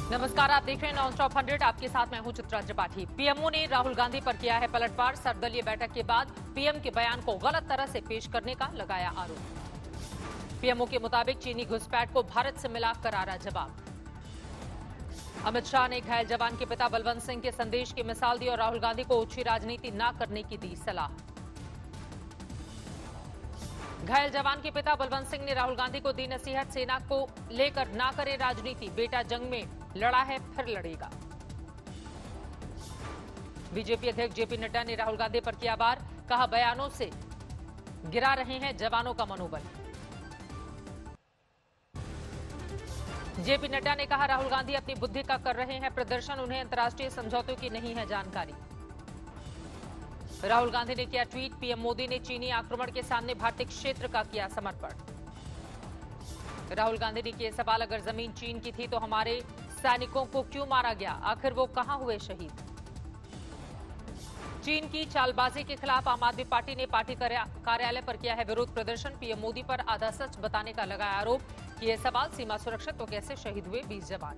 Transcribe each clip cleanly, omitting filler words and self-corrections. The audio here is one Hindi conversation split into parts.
नमस्कार, आप देख रहे हैं नॉन स्टॉप 100। आपके साथ मैं हूं चित्रा त्रिपाठी। पीएमओ ने राहुल गांधी पर किया है पलटवार। सर्वदलीय बैठक के बाद पीएम के बयान को गलत तरह से पेश करने का लगाया आरोप। पीएमओ के मुताबिक चीनी घुसपैठ को भारत से मिला करारा जवाब। अमित शाह ने घायल जवान के पिता बलवंत सिंह के संदेश की मिसाल दी और राहुल गांधी को ओछी राजनीति न करने की दी सलाह। घायल जवान के पिता बलवंत सिंह ने राहुल गांधी को दी नसीहत, सेना को लेकर ना करे राजनीति, बेटा जंग में लड़ा है फिर लड़ेगा। बीजेपी अध्यक्ष जेपी नड्डा ने राहुल गांधी पर किया वार, कहा बयानों से गिरा रहे हैं जवानों का मनोबल। जेपी नड्डा ने कहा राहुल गांधी अपनी बुद्धि का कर रहे हैं प्रदर्शन, उन्हें अंतर्राष्ट्रीय समझौतों की नहीं है जानकारी। राहुल गांधी ने किया ट्वीट, पीएम मोदी ने चीनी आक्रमण के सामने भारतीय क्षेत्र का किया समर्पण। राहुल गांधी ने किए सवाल, अगर जमीन चीन की थी तो हमारे सैनिकों को क्यों मारा गया, आखिर वो कहां हुए शहीद। चीन की चालबाजी के खिलाफ आम आदमी पार्टी ने पार्टी कार्यालय पर किया है विरोध प्रदर्शन। पीएम मोदी पर आधा सच बताने का लगाया आरोप, किए सवाल, सीमा सुरक्षित तो कैसे शहीद हुए 20 जवान।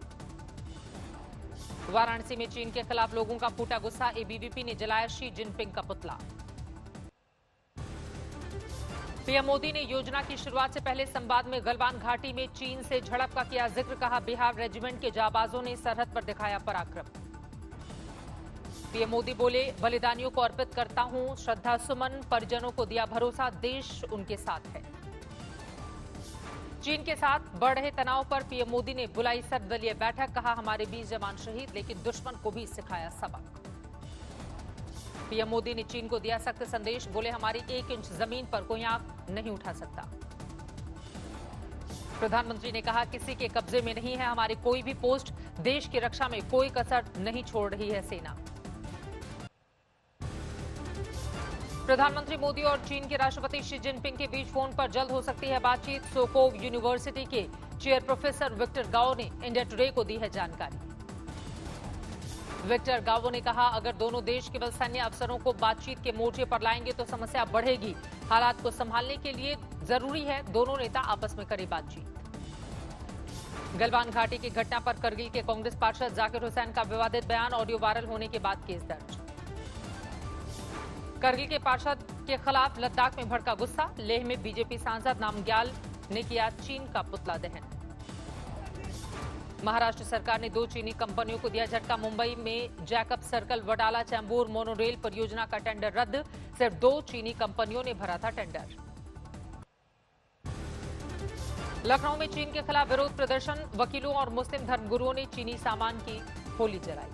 वाराणसी में चीन के खिलाफ लोगों का फूटा गुस्सा, एबीवीपी ने जलाया शी जिनपिंग का पुतला। पीएम मोदी ने योजना की शुरुआत से पहले संवाद में गलवान घाटी में चीन से झड़प का किया जिक्र, कहा बिहार रेजिमेंट के जाबाजों ने सरहद पर दिखाया पराक्रम। पीएम मोदी बोले, बलिदानियों को अर्पित करता हूं श्रद्धा सुमन, परिजनों को दिया भरोसा, देश उनके साथ है। चीन के साथ बढ़ रहे तनाव पर पीएम मोदी ने बुलाई सर्वदलीय बैठक, कहा हमारे 20 जवान शहीद, लेकिन दुश्मन को भी सिखाया सबक। पीएम मोदी ने चीन को दिया सख्त संदेश, बोले हमारी 1 इंच जमीन पर कोई आंख नहीं उठा सकता। प्रधानमंत्री ने कहा किसी के कब्जे में नहीं है हमारी कोई भी पोस्ट, देश की रक्षा में कोई कसर नहीं छोड़ रही है सेना। प्रधानमंत्री मोदी और चीन के राष्ट्रपति शी जिनपिंग के बीच फोन पर जल्द हो सकती है बातचीत। सोकोव यूनिवर्सिटी के चेयर प्रोफेसर विक्टर गाओ ने इंडिया टुडे को दी है जानकारी। विक्टर गाओ ने कहा, अगर दोनों देश केवल सैन्य अफसरों को बातचीत के मोर्चे पर लाएंगे तो समस्या बढ़ेगी। हालात को संभालने के लिए जरूरी है दोनों नेता आपस में करें बातचीत। गलवान घाटी की घटना पर करगिल के कांग्रेस पार्षद जाकिर हुसैन का विवादित बयान, ऑडियो वायरल होने के बाद केस दर्ज। करगिल के पार्षद के खिलाफ लद्दाख में भड़का गुस्सा, लेह में बीजेपी सांसद नामग्याल ने किया चीन का पुतला दहन। महाराष्ट्र सरकार ने 2 चीनी कंपनियों को दिया झटका, मुंबई में Jacob circle Wadala Chembur monorail परियोजना का टेंडर रद्द, सिर्फ 2 चीनी कंपनियों ने भरा था टेंडर। लखनऊ में चीन के खिलाफ विरोध प्रदर्शन, वकीलों और मुस्लिम धर्मगुरुओं ने चीनी सामान की होली जलाई।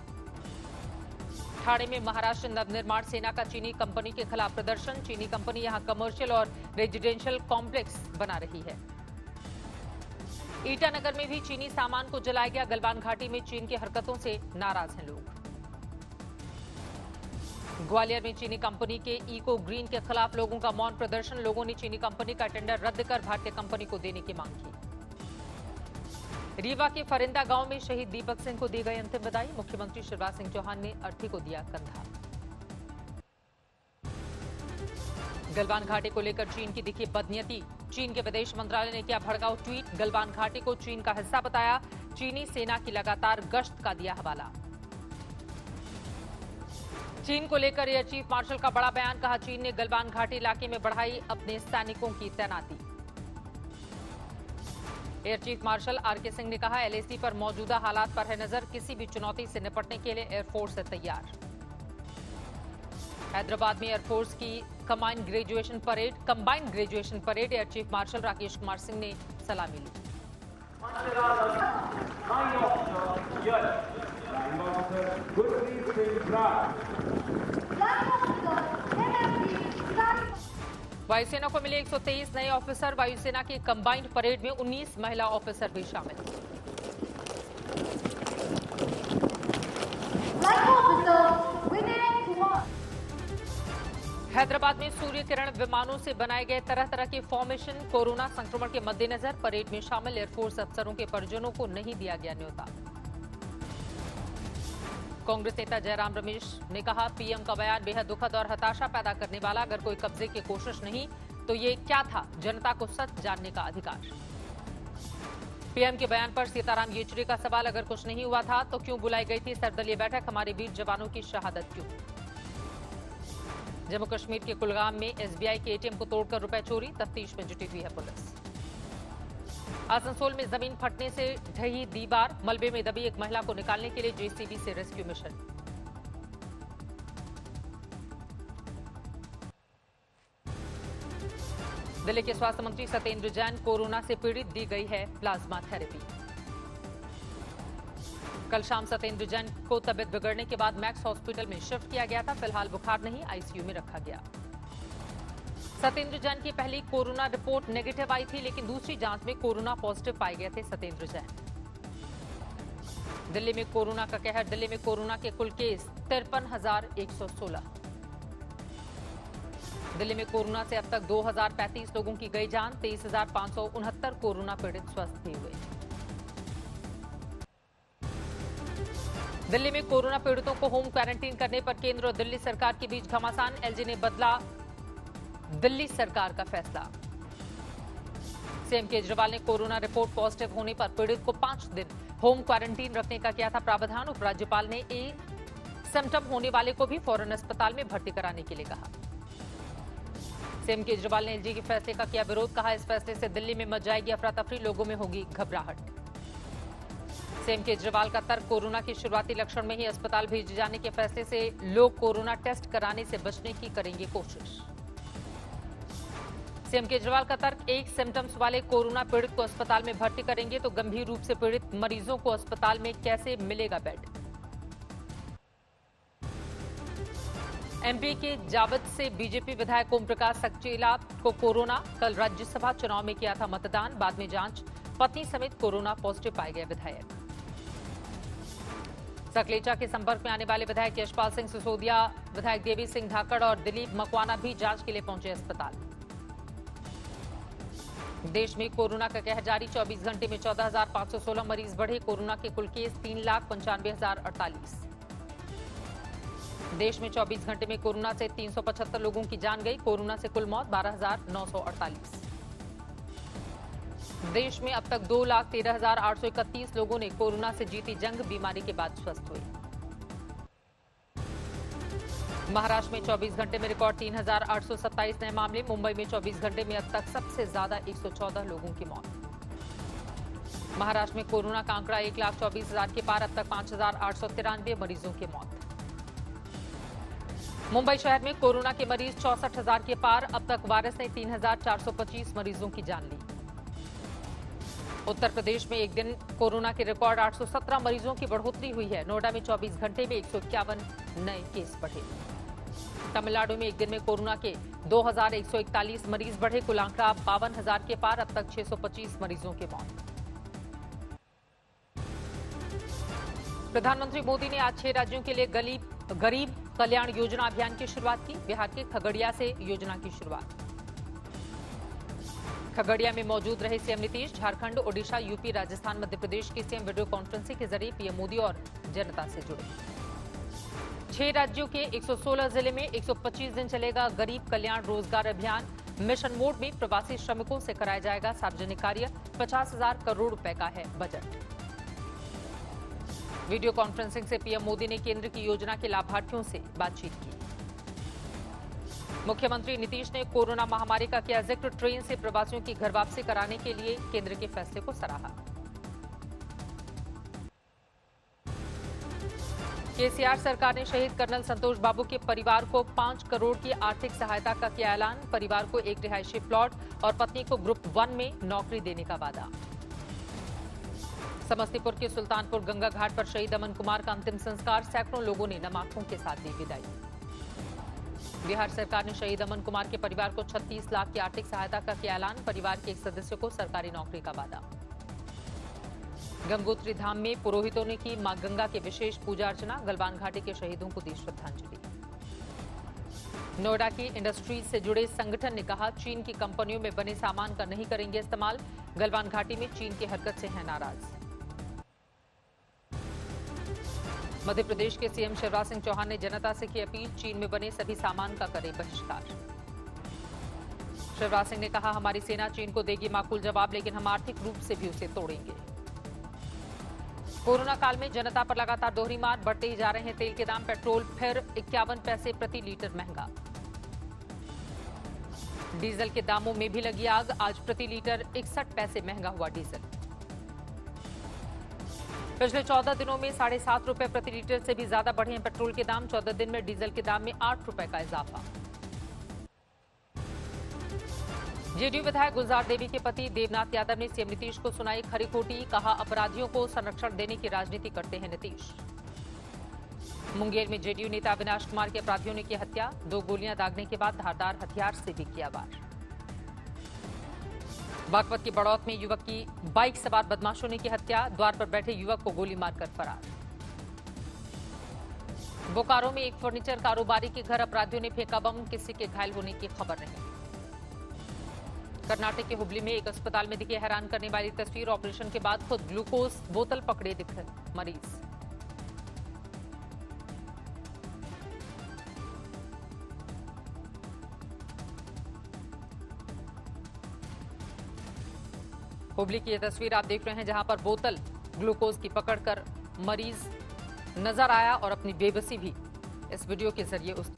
ठाणे में महाराष्ट्र नवनिर्माण सेना का चीनी कंपनी के खिलाफ प्रदर्शन, चीनी कंपनी यहां कमर्शियल और रेजिडेंशियल कॉम्प्लेक्स बना रही है। ईटानगर में भी चीनी सामान को जलाया गया, गलवान घाटी में चीन की हरकतों से नाराज हैं लोग। ग्वालियर में चीनी कंपनी के इको ग्रीन के खिलाफ लोगों का मौन प्रदर्शन, लोगों ने चीनी कंपनी का टेंडर रद्द कर भारतीय कंपनी को देने की मांग की। रीवा के फरिंदा गांव में शहीद दीपक सिंह को दी गई अंतिम विदाई, मुख्यमंत्री शिवराज सिंह चौहान ने अर्थी को दिया कंधा। गलवान घाटी को लेकर चीन की दिखी बदनीयती, चीन के विदेश मंत्रालय ने किया भड़काऊ ट्वीट, गलवान घाटी को चीन का हिस्सा बताया, चीनी सेना की लगातार गश्त का दिया हवाला। चीन को लेकर एयर चीफ मार्शल का बड़ा बयान, कहा चीन ने गलवान घाटी इलाके में बढ़ाई अपने सैनिकों की तैनाती। Air chief marshal RK Singh ने कहा एलएसी पर मौजूदा हालात पर है नजर, किसी भी चुनौती से निपटने के लिए एयरफोर्स है तैयार। हैदराबाद में एयरफोर्स की combined graduation parade air chief martial Rakesh Kumar Singh ने सलामी ली। वायुसेना को मिले 123 नए ऑफिसर, वायुसेना की कंबाइंड परेड में 19 महिला ऑफिसर भी शामिल। हैदराबाद में सूर्य किरण विमानों से बनाए गए तरह तरह के फॉर्मेशन, कोरोना संक्रमण के मद्देनजर परेड में शामिल एयरफोर्स अफसरों के परिजनों को नहीं दिया गया न्योता। कांग्रेस नेता जयराम रमेश ने कहा पीएम का बयान बेहद दुखद और हताशा पैदा करने वाला, अगर कोई कब्जे की कोशिश नहीं तो ये क्या था, जनता को सच जानने का अधिकार। पीएम के बयान पर सीताराम येचुरी का सवाल, अगर कुछ नहीं हुआ था तो क्यों बुलाई गई थी सर्वदलीय बैठक, हमारे वीर जवानों की शहादत क्यों। जम्मू कश्मीर के कुलगाम में एसबीआई के एटीएम को तोड़कर रुपए चोरी, तफ्तीश में जुटी हुई है पुलिस। आसनसोल में जमीन फटने से ढही दीवार, मलबे में दबी एक महिला को निकालने के लिए जेसीबी से रेस्क्यू मिशन। दिल्ली के स्वास्थ्य मंत्री सत्येंद्र जैन, कोरोना से पीड़ित दी गई है प्लाज्मा थेरेपी। कल शाम सत्येंद्र जैन को तबियत बिगड़ने के बाद मैक्स हॉस्पिटल में शिफ्ट किया गया था। फिलहाल बुखार नहीं, आईसीयू में रखा गया। सत्येंद्र जैन की पहली कोरोना रिपोर्ट नेगेटिव आई थी, लेकिन दूसरी जांच में कोरोना पॉजिटिव पाए गए थे सत्येंद्र जैन। दिल्ली में कोरोना का कहर, दिल्ली में कोरोना के कुल केस 53,116। दिल्ली में कोरोना से अब तक 2,035 लोगों की गई जान, 23,569 कोरोना पीड़ित स्वस्थ भी हुए। दिल्ली में कोरोना पीड़ितों को होम क्वारंटीन करने पर केंद्र और दिल्ली सरकार के बीच घमासान, एलजी ने बदला दिल्ली सरकार का फैसला। सीएम केजरीवाल ने कोरोना रिपोर्ट पॉजिटिव होने पर पीड़ित को 5 दिन होम क्वारंटीन रखने का किया था प्रावधान। उपराज्यपाल ने सिम्टम होने वाले को भी फौरन अस्पताल में भर्ती कराने के लिए कहा। सीएम केजरीवाल ने एलजी के फैसले का किया विरोध, कहा इस फैसले से दिल्ली में मच जाएगी अफरा तफरी, लोगों में होगी घबराहट। सीएम केजरीवाल का तर्क, कोरोना के शुरुआती लक्षण में ही अस्पताल भेजे जाने के फैसले से लोग कोरोना टेस्ट कराने से बचने की करेंगे कोशिश। सीएम केजरीवाल का तर्क, एक सिम्टम्स वाले कोरोना पीड़ित को अस्पताल में भर्ती करेंगे तो गंभीर रूप से पीड़ित मरीजों को अस्पताल में कैसे मिलेगा बेड। एमपी के जावद से बीजेपी विधायक ओम प्रकाश सक्सेना को कोरोना, कल राज्यसभा चुनाव में किया था मतदान, बाद में जांच, पत्नी समेत कोरोना पॉजिटिव पाए गए विधायक। सकलेचा के संपर्क में आने वाले विधायक यशपाल सिंह सिसोदिया, विधायक देवी सिंह धाकड़ और दिलीप मकवाना भी जांच के लिए पहुंचे अस्पताल। देश में कोरोना का कहर जारी, 24 घंटे में 14,516 मरीज बढ़े, कोरोना के कुल केस 3,95,048। देश में 24 घंटे में कोरोना से 375 लोगों की जान गई, कोरोना से कुल मौत 12,948। देश में अब तक 2,13,831 लोगों ने कोरोना से जीती जंग, बीमारी के बाद स्वस्थ हुए। महाराष्ट्र में 24 घंटे में रिकॉर्ड 3,827 नए मामले, मुंबई में 24 घंटे में अब तक सबसे ज्यादा 114 लोगों की मौत। महाराष्ट्र में कोरोना का आंकड़ा 1,24,000 के पार, अब तक 5,893 मरीजों की मौत। मुंबई शहर में कोरोना के मरीज 64,000 के पार, अब तक वायरस ने 3,425 मरीजों की जान ली। उत्तर प्रदेश में एक दिन कोरोना के रिकॉर्ड 817 मरीजों की बढ़ोतरी हुई है। नोएडा में 24 घंटे में 151 नए केस बढ़े। तमिलनाडु में एक दिन में कोरोना के 2,141 मरीज बढ़े, कुल आंकड़ा 52,000 के पार, अब तक 625 मरीजों की मौत। प्रधानमंत्री मोदी ने आज 6 राज्यों के लिए गरीब कल्याण योजना अभियान की शुरुआत की। बिहार के खगड़िया से योजना की शुरुआत। खगड़िया में मौजूद रहे सीएम नीतीश, झारखंड, ओडिशा, यूपी, राजस्थान, मध्य प्रदेश के सीएम वीडियो कॉन्फ्रेंसिंग के जरिए पीएम मोदी और जनता से जुड़े। 6 राज्यों के 116 जिले में 125 दिन चलेगा गरीब कल्याण रोजगार अभियान। मिशन मोड में प्रवासी श्रमिकों से कराया जाएगा सार्वजनिक कार्य। 50,000 करोड़ रुपए का है बजट। वीडियो कॉन्फ्रेंसिंग से पीएम मोदी ने केंद्र की योजना के लाभार्थियों से बातचीत की। मुख्यमंत्री नीतीश ने कोरोना महामारी का किया जिक्र, ट्रेन से प्रवासियों की घर वापसी कराने के लिए केंद्र के फैसले को सराहा। केसीआर सरकार ने शहीद कर्नल संतोष बाबू के परिवार को 5 करोड़ की आर्थिक सहायता का किया ऐलान। परिवार को एक रिहायशी प्लॉट और पत्नी को ग्रुप 1 में नौकरी देने का वादा। समस्तीपुर के सुल्तानपुर गंगा घाट पर शहीद अमन कुमार का अंतिम संस्कार, सैकड़ों लोगों ने नम आंखों के साथ दी विदाई। बिहार सरकार ने शहीद अमन कुमार के परिवार को 36 लाख की आर्थिक सहायता का किया ऐलान। परिवार के एक सदस्य को सरकारी नौकरी का वादा। गंगोत्री धाम में पुरोहितों ने की मां गंगा की विशेष पूजा अर्चना, गलवान घाटी के शहीदों को दी श्रद्धांजलि। नोएडा की इंडस्ट्रीज से जुड़े संगठन ने कहा, चीन की कंपनियों में बने सामान का नहीं करेंगे इस्तेमाल। गलवान घाटी में चीन की हरकत से है नाराज। मध्य प्रदेश के सीएम शिवराज सिंह चौहान ने जनता से की अपील, चीन में बने सभी सामान का करे बहिष्कार। शिवराज सिंह ने कहा, हमारी सेना चीन को देगी माकूल जवाब, लेकिन हम आर्थिक रूप से भी उसे तोड़ेंगे। कोरोना काल में जनता पर लगातार दोहरी मार, बढ़ते ही जा रहे हैं तेल के दाम। पेट्रोल फिर 51 पैसे प्रति लीटर महंगा। डीजल के दामों में भी लगी आग, आज प्रति लीटर 61 पैसे महंगा हुआ डीजल। पिछले 14 दिनों में 7.5 रुपए प्रति लीटर से भी ज्यादा बढ़े हैं पेट्रोल के दाम। 14 दिन में डीजल के दाम में 8 रुपए का इजाफा। जेडीयू विधायक गुलजार देवी के पति देवनाथ यादव ने सीएम नीतीश को सुनाई खरी खोटी, कहा अपराधियों को संरक्षण देने की राजनीति करते हैं नीतीश। मुंगेर में जेडीयू नेता अविनाश कुमार के अपराधियों ने की हत्या, 2 गोलियां दागने के बाद धारदार हथियार से भी किया वार। बागपत की बड़ौत में युवक की बाइक सवार बदमाशों ने की हत्या, द्वार पर बैठे युवक को गोली मारकर फरार। बोकारो में एक फर्नीचर कारोबारी के घर अपराधियों ने फेंका बम, किसी के घायल होने की खबर नहीं। कर्नाटक के हुबली में एक अस्पताल में दिखी हैरान करने वाली तस्वीर, ऑपरेशन के बाद खुद ग्लूकोज बोतल पकड़े दिखे मरीज। हुबली की यह तस्वीर आप देख रहे हैं, जहां पर बोतल ग्लूकोज की पकड़कर मरीज नजर आया और अपनी बेबसी भी इस वीडियो के जरिए उस